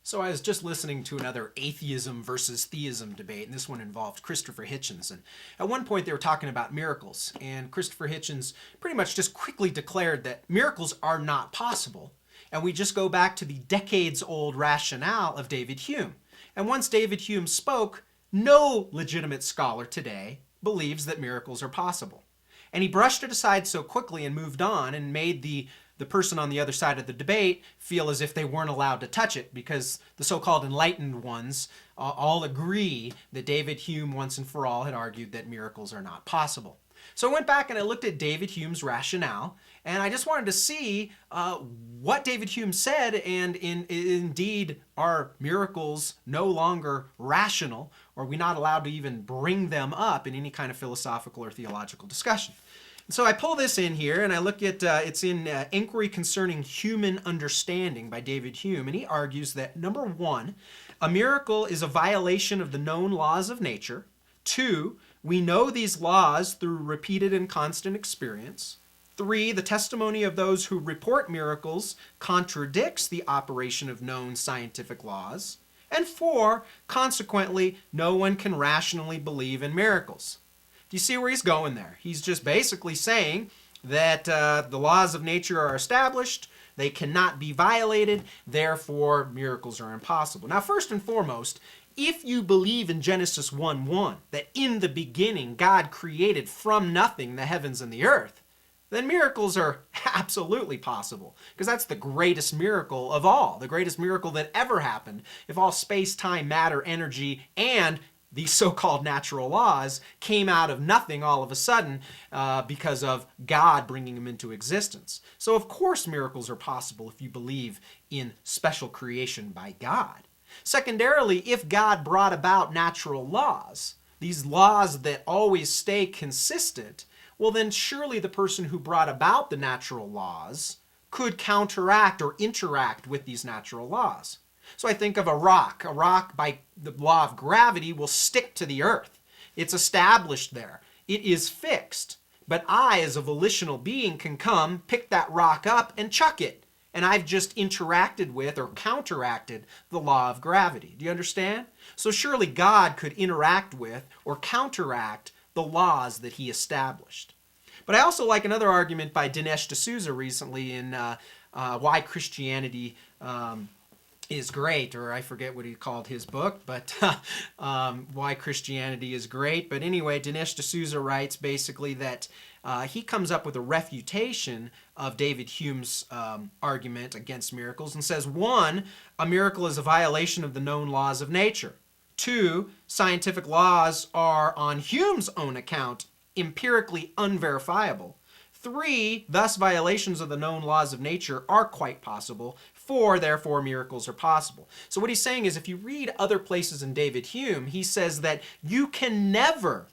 So I was just listening to another atheism versus theism debate, and this one involved Christopher Hitchens. And at one point they were talking about miracles, and Christopher Hitchens pretty much just quickly declared that miracles are not possible. And we just go back to the decades-old rationale of David Hume. And once David Hume spoke, no legitimate scholar today believes that miracles are possible. And he brushed it aside so quickly and moved on and made the person on the other side of the debate feel as if they weren't allowed to touch it, because the so-called enlightened ones all agree that David Hume once and for all had argued that miracles are not possible. So I went back and I looked at David Hume's rationale, and I just wanted to see what David Hume said, and indeed, are miracles no longer rational, or are we not allowed to even bring them up in any kind of philosophical or theological discussion? So I pull this in here and I look at, it's in Inquiry Concerning Human Understanding by David Hume, and he argues that, number one, a miracle is a violation of the known laws of nature. Two, we know these laws through repeated and constant experience. Three, the testimony of those who report miracles contradicts the operation of known scientific laws. And four, consequently, no one can rationally believe in miracles. Do you see where he's going there? He's just basically saying that the laws of nature are established, they cannot be violated, therefore miracles are impossible. Now, first and foremost, if you believe in Genesis 1:1, that in the beginning God created from nothing the heavens and the earth, then miracles are absolutely possible, because that's the greatest miracle of all, the greatest miracle that ever happened. If all space, time, matter, energy, and these so-called natural laws came out of nothing all of a sudden because of God bringing them into existence. So of course miracles are possible if you believe in special creation by God. Secondarily, if God brought about natural laws, these laws that always stay consistent, well then surely the person who brought about the natural laws could counteract or interact with these natural laws. So I think of a rock. A rock, by the law of gravity, will stick to the earth. It's established there. It is fixed. But I, as a volitional being, can come, pick that rock up, and chuck it. And I've just interacted with or counteracted the law of gravity. Do you understand? So surely God could interact with or counteract the laws that he established. But I also like another argument by Dinesh D'Souza recently in Why Christianity is Great, or I forget what he called his book, but Why Christianity is Great. But anyway, Dinesh D'Souza writes basically that he comes up with a refutation of David Hume's argument against miracles and says, one, a miracle is a violation of the known laws of nature. Two, scientific laws are, on Hume's own account, empirically unverifiable. Three, thus violations of the known laws of nature are quite possible. Four, therefore miracles are possible. So what he's saying is, if you read other places in David Hume, he says that you can never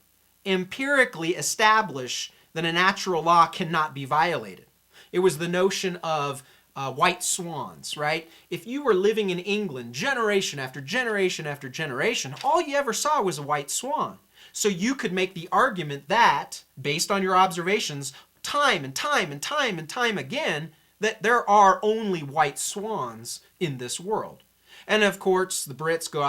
empirically establish that a natural law cannot be violated. It was the notion of white swans, right? If you were living in England generation after generation after generation, all you ever saw was a white swan. So you could make the argument that, based on your observations, time and time and time and time again, that there are only white swans in this world. And of course, the Brits go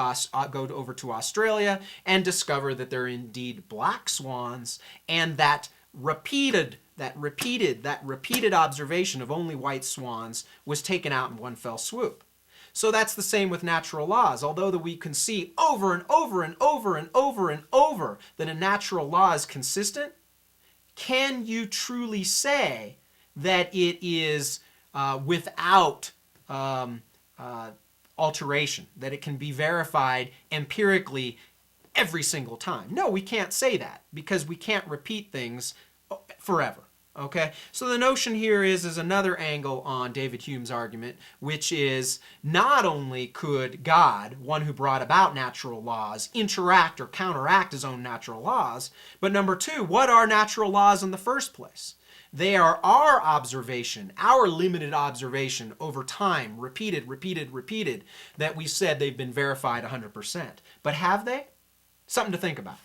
over to Australia and discover that there are indeed black swans, and that repeated observation of only white swans was taken out in one fell swoop. So that's the same with natural laws. Although that we can see over and over and over and over and over that a natural law is consistent, can you truly say that it is without alteration, that it can be verified empirically every single time? No, we can't say that, because we can't repeat things forever. Okay, so the notion here is another angle on David Hume's argument, which is not only could God, one who brought about natural laws, interact or counteract his own natural laws, but number two, what are natural laws in the first place? They are our observation, our limited observation over time, repeated, that we said they've been verified 100%. But have they? Something to think about.